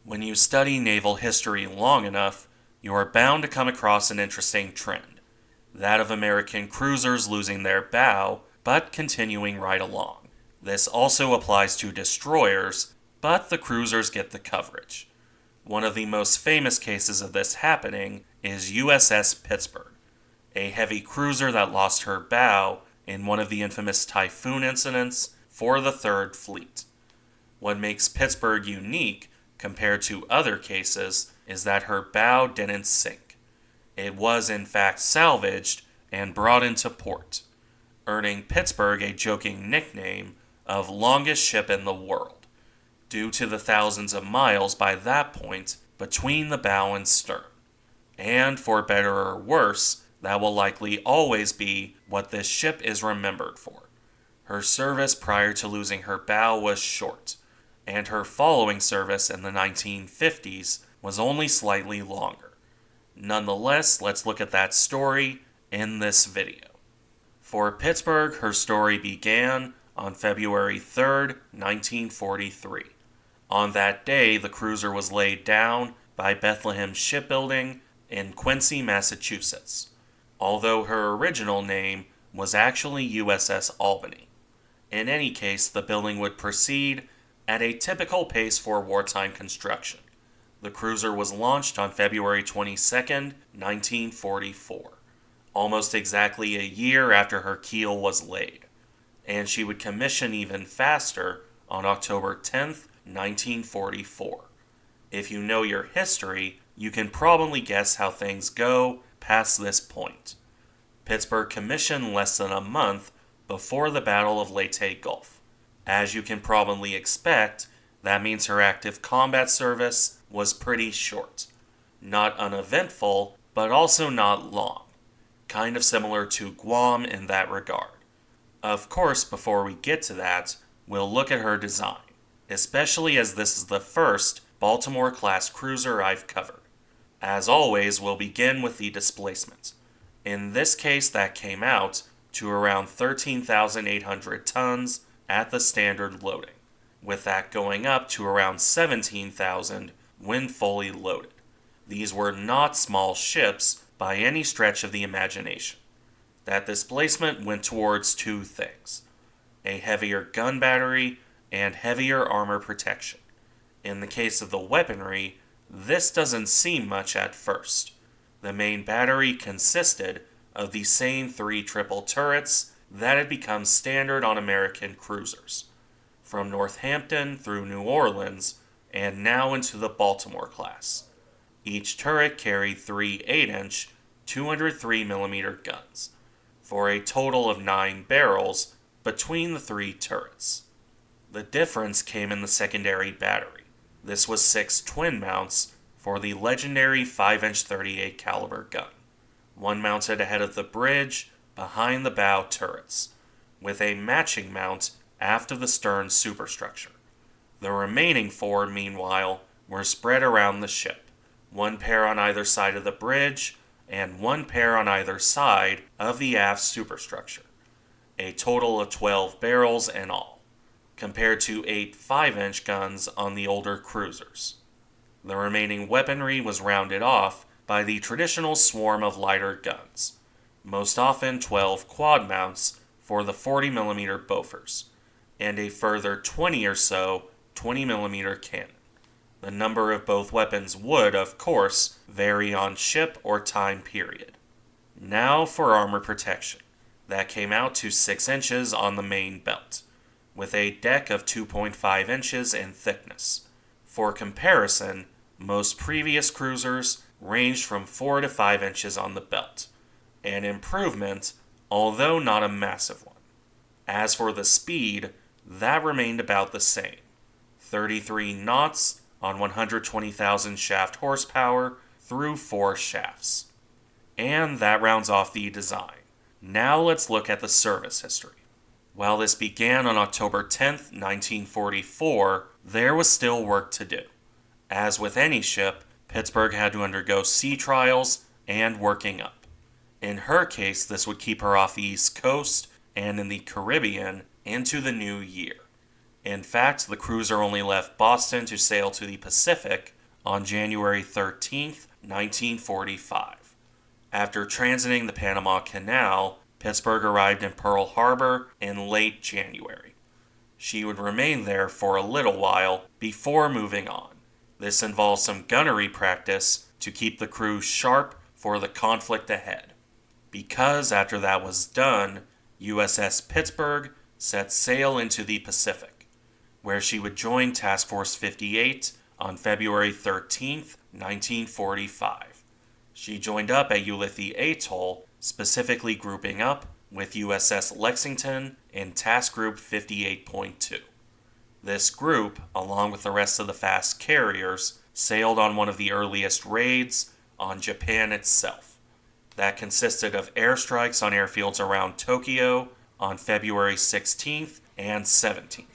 When you study naval history long enough, you are bound to come across an interesting trend, that of American cruisers losing their bow, but continuing right along. This also applies to destroyers, but the cruisers get the coverage. One of the most famous cases of this happening is USS Pittsburgh, a heavy cruiser that lost her bow in one of the infamous Typhoon incidents for the Third Fleet. What makes Pittsburgh unique compared to other cases is that her bow didn't sink. It was in fact salvaged and brought into port, earning Pittsburgh a joking nickname of longest ship in the world, due to the thousands of miles by that point between the bow and stern. And for better or worse, that will likely always be what this ship is remembered for. Her service prior to losing her bow was short, and her following service in the 1950s was only slightly longer. Nonetheless, let's look at that story in this video. For Pittsburgh, her story began on February 3rd, 1943. On that day, the cruiser was laid down by Bethlehem Shipbuilding in Quincy, Massachusetts, although her original name was actually USS Albany. In any case, the building would proceed at a typical pace for wartime construction. The cruiser was launched on February 22nd, 1944, almost exactly a year after her keel was laid, and she would commission even faster on October 10th, 1944. If you know your history, you can probably guess how things go past this point. Pittsburgh commissioned less than a month before the Battle of Leyte Gulf. As you can probably expect, that means her active combat service was pretty short. Not uneventful, but also not long. Kind of similar to Guam in that regard. Of course, before we get to that, we'll look at her design, especially as this is the first Baltimore-class cruiser I've covered. As always, we'll begin with the displacement. In this case, that came out to around 13,800 tons at the standard loading, with that going up to around 17,000 when fully loaded. These were not small ships by any stretch of the imagination. That displacement went towards two things: a heavier gun battery and heavier armor protection. In the case of the weaponry, this doesn't seem much at first. The main battery consisted of the same 3 triple turrets that had become standard on American cruisers, from Northampton through New Orleans and now into the Baltimore class. Each turret carried 3 8-inch, 203mm guns, for a total of 9 barrels between the 3 turrets. The difference came in the secondary battery. This was 6 twin mounts for the legendary 5-inch 38 caliber gun, one mounted ahead of the bridge behind the bow turrets, with a matching mount aft of the stern superstructure. The remaining 4, meanwhile, were spread around the ship, 1 pair on either side of the bridge and 1 pair on either side of the aft superstructure, a total of 12 barrels in all, compared to 8 5-inch guns on the older cruisers. The remaining weaponry was rounded off by the traditional swarm of lighter guns, most often 12 quad mounts for the 40mm Bofors, and a further 20 or so 20mm cannon. The number of both weapons would, of course, vary on ship or time period. Now for armor protection. That came out to 6 inches on the main belt, with a deck of 2.5 inches in thickness. For comparison, most previous cruisers ranged from 4 to 5 inches on the belt, an improvement, although not a massive one. As for the speed, that remained about the same, 33 knots on 120,000 shaft horsepower through 4 shafts. And that rounds off the design. Now let's look at the service history. While this began on October 10th, 1944, there was still work to do. As with any ship, Pittsburgh had to undergo sea trials and working up. In her case, this would keep her off the East Coast and in the Caribbean into the new year. In fact, the cruiser only left Boston to sail to the Pacific on January 13, 1945. After transiting the Panama Canal, Pittsburgh arrived in Pearl Harbor in late January. She would remain there for a little while before moving on. This involved some gunnery practice to keep the crew sharp for the conflict ahead. Because after that was done, USS Pittsburgh set sail into the Pacific, where she would join Task Force 58 on February 13, 1945. She joined up at Ulithi Atoll, specifically grouping up with USS Lexington in Task Group 58.2. This group, along with the rest of the fast carriers, sailed on one of the earliest raids on Japan itself. That consisted of airstrikes on airfields around Tokyo on February 16th and 17th.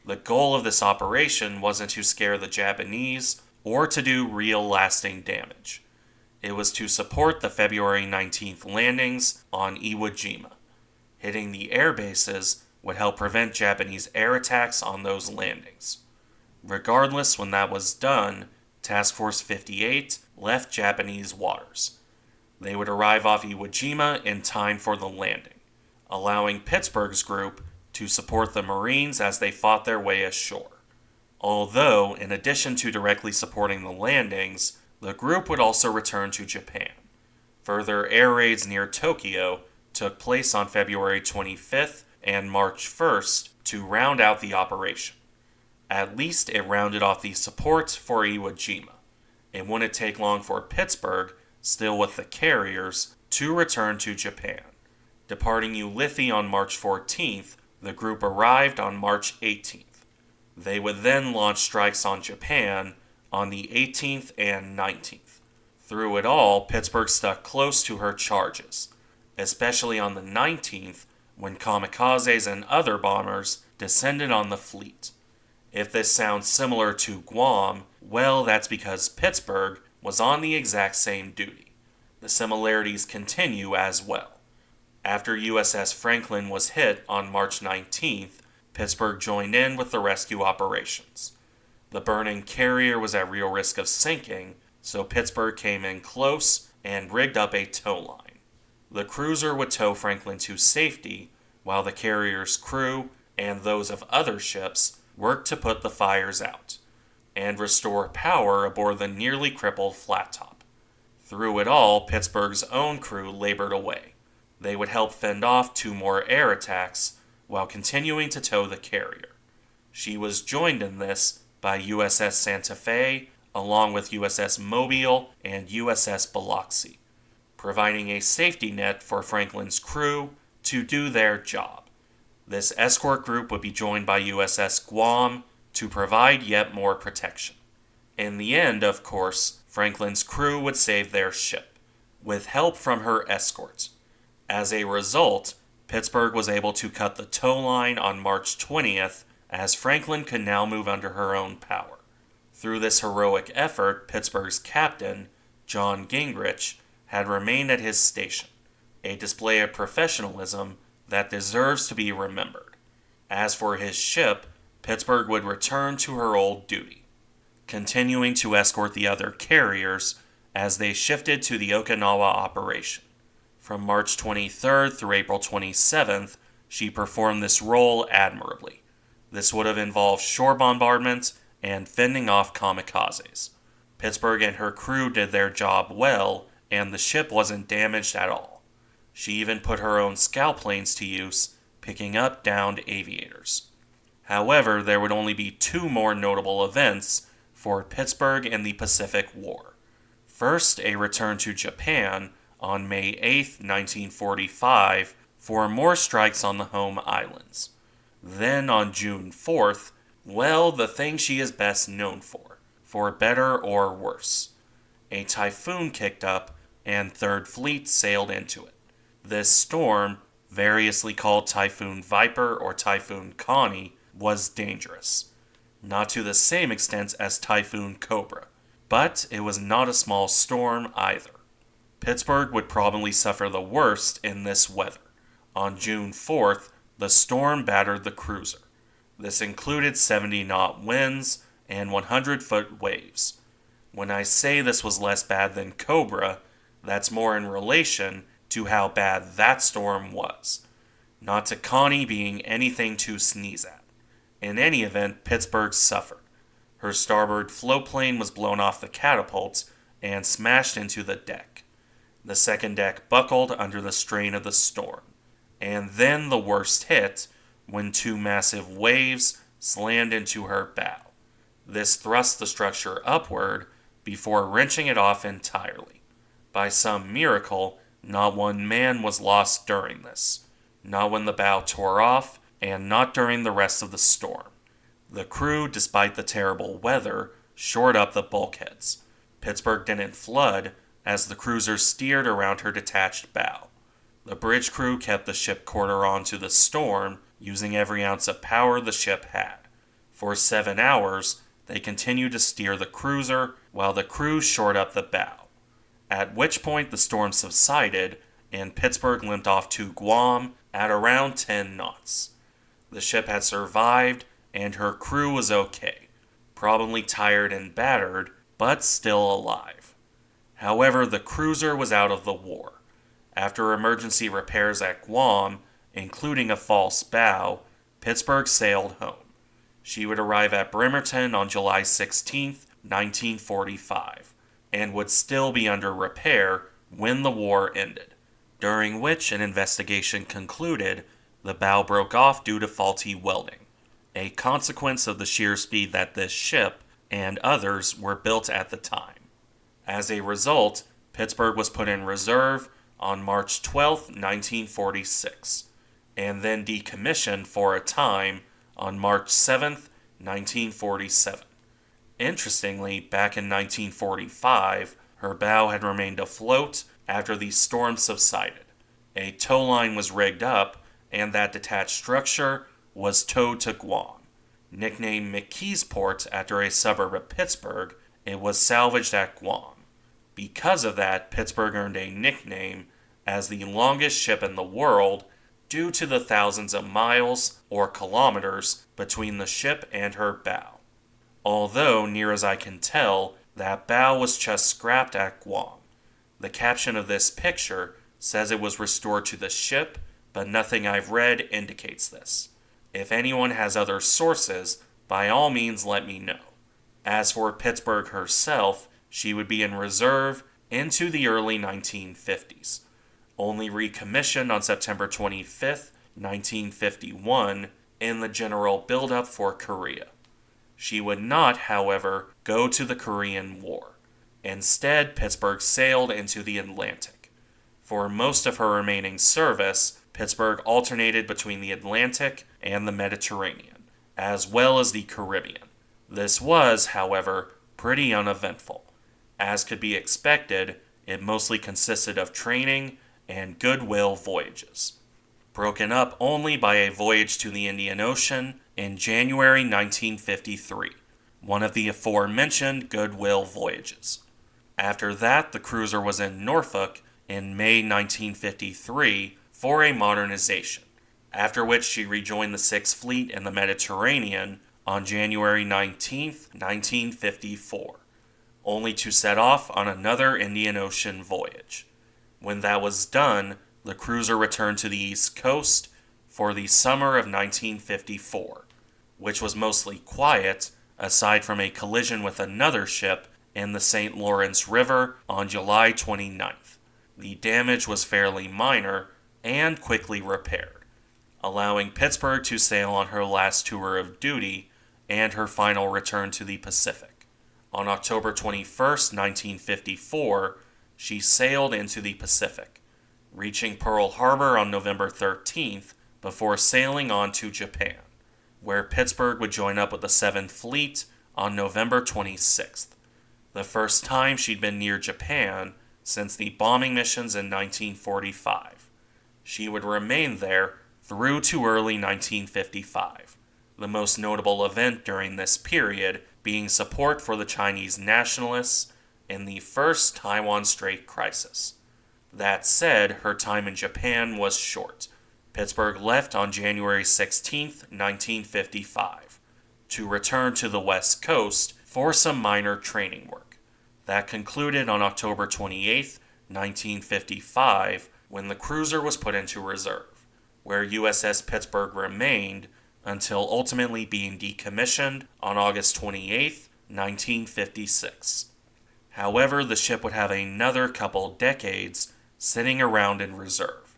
The goal of this operation wasn't to scare the Japanese or to do real lasting damage. It was to support the February 19th landings on Iwo Jima. Hitting the air bases would help prevent Japanese air attacks on those landings. Regardless, when that was done, Task Force 58 left Japanese waters. They would arrive off Iwo Jima in time for the landing, allowing Pittsburgh's group to support the Marines as they fought their way ashore. Although, in addition to directly supporting the landings, the group would also return to Japan. Further air raids near Tokyo took place on February 25th and March 1st to round out the operation. At least it rounded off the support for Iwo Jima. It wouldn't take long for Pittsburgh, still with the carriers, to return to Japan. Departing Ulithi on March 14th, the group arrived on March 18th. They would then launch strikes on Japan on the 18th and 19th. Through it all, Pittsburgh stuck close to her charges, especially on the 19th, when kamikazes and other bombers descended on the fleet. If this sounds similar to Guam, well, that's because Pittsburgh was on the exact same duty. The similarities continue as well. After USS Franklin was hit on March 19th, Pittsburgh joined in with the rescue operations. The burning carrier was at real risk of sinking, so Pittsburgh came in close and rigged up a tow line. The cruiser would tow Franklin to safety, while the carrier's crew and those of other ships worked to put the fires out and restore power aboard the nearly crippled flat top. Through it all, Pittsburgh's own crew labored away. They would help fend off 2 more air attacks while continuing to tow the carrier. She was joined in this by USS Santa Fe, along with USS Mobile and USS Biloxi, providing a safety net for Franklin's crew to do their job. This escort group would be joined by USS Guam to provide yet more protection. In the end, of course, Franklin's crew would save their ship, with help from her escort. As a result, Pittsburgh was able to cut the tow line on March 20th, as Franklin could now move under her own power. Through this heroic effort, Pittsburgh's captain, John Gingrich, had remained at his station, a display of professionalism that deserves to be remembered. As for his ship, Pittsburgh would return to her old duty, continuing to escort the other carriers as they shifted to the Okinawa operation. From March 23rd through April 27th, she performed this role admirably. This would have involved shore bombardment and fending off kamikazes. Pittsburgh and her crew did their job well, and the ship wasn't damaged at all. She even put her own scout planes to use, picking up downed aviators. However, there would only be 2 more notable events for Pittsburgh in the Pacific War. First, a return to Japan on May 8, 1945, for more strikes on the home islands. Then on June 4th, well, the thing she is best known for better or worse. A typhoon kicked up, and Third Fleet sailed into it. This storm, variously called Typhoon Viper or Typhoon Connie, was dangerous. Not to the same extent as Typhoon Cobra, but it was not a small storm either. Pittsburgh would probably suffer the worst in this weather. On June 4th, the storm battered the cruiser. This included 70-knot winds and 100-foot waves. When I say this was less bad than Cobra, that's more in relation to how bad that storm was, not to Connie being anything to sneeze at. In any event, Pittsburgh suffered. Her starboard floatplane was blown off the catapults and smashed into the deck. The second deck buckled under the strain of the storm. And then the worst hit when two massive waves slammed into her bow. This thrust the structure upward before wrenching it off entirely. By some miracle, not one man was lost during this, not when the bow tore off, and not during the rest of the storm. The crew, despite the terrible weather, shored up the bulkheads. Pittsburgh didn't flood as the cruiser steered around her detached bow. The bridge crew kept the ship quarter on to the storm, using every ounce of power the ship had. For 7 hours, they continued to steer the cruiser while the crew shored up the bow, at which point the storm subsided and Pittsburgh limped off to Guam at around 10 knots. The ship had survived and her crew was okay, probably tired and battered, but still alive. However, the cruiser was out of the war. After emergency repairs at Guam, including a false bow, Pittsburgh sailed home. She would arrive at Bremerton on July 16, 1945, and would still be under repair when the war ended, during which an investigation concluded the bow broke off due to faulty welding, a consequence of the sheer speed that this ship and others were built at the time. As a result, Pittsburgh was put in reserve on March 12, 1946, and then decommissioned for a time on March 7, 1947. Interestingly, back in 1945, her bow had remained afloat after the storm subsided. A tow line was rigged up, and that detached structure was towed to Guam. Nicknamed McKeesport after a suburb of Pittsburgh, it was salvaged at Guam. Because of that, Pittsburgh earned a nickname as the longest ship in the world due to the thousands of miles or kilometers between the ship and her bow. Although, near as I can tell, that bow was just scrapped at Guam. The caption of this picture says it was restored to the ship, but nothing I've read indicates this. If anyone has other sources, by all means let me know. As for Pittsburgh herself, she would be in reserve into the early 1950s, only recommissioned on September 25, 1951, in the general buildup for Korea. She would not, however, go to the Korean War. Instead, Pittsburgh sailed into the Atlantic. For most of her remaining service, Pittsburgh alternated between the Atlantic and the Mediterranean, as well as the Caribbean. This was, however, pretty uneventful. As could be expected, it mostly consisted of training and goodwill voyages, broken up only by a voyage to the Indian Ocean in January 1953, one of the aforementioned goodwill voyages. After that, the cruiser was in Norfolk in May 1953 for a modernization, after which she rejoined the Sixth Fleet in the Mediterranean on January 19, 1954, only to set off on another Indian Ocean voyage. When that was done, the cruiser returned to the East Coast for the summer of 1954, which was mostly quiet aside from a collision with another ship in the St. Lawrence River on July 29th. The damage was fairly minor and quickly repaired, allowing Pittsburgh to sail on her last tour of duty and her final return to the Pacific. On October 21, 1954, she sailed into the Pacific, reaching Pearl Harbor on November 13th before sailing on to Japan, where Pittsburgh would join up with the 7th Fleet on November 26th, the first time she'd been near Japan since the bombing missions in 1945. She would remain there through to early 1955, the most notable event during this period being support for the Chinese nationalists in the first Taiwan Strait crisis. That said, her time in Japan was short. Pittsburgh left on January 16, 1955, to return to the West Coast for some minor training work. That concluded on October 28, 1955, when the cruiser was put into reserve, where USS Pittsburgh remained until ultimately being decommissioned on August 28, 1956. However, the ship would have another couple decades sitting around in reserve.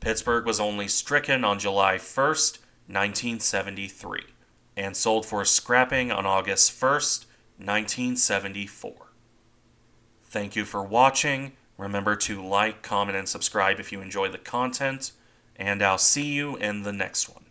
Pittsburgh was only stricken on July 1st, 1973, and sold for scrapping on August 1st, 1974. Thank you for watching. Remember to like, comment, and subscribe if you enjoy the content, and I'll see you in the next one.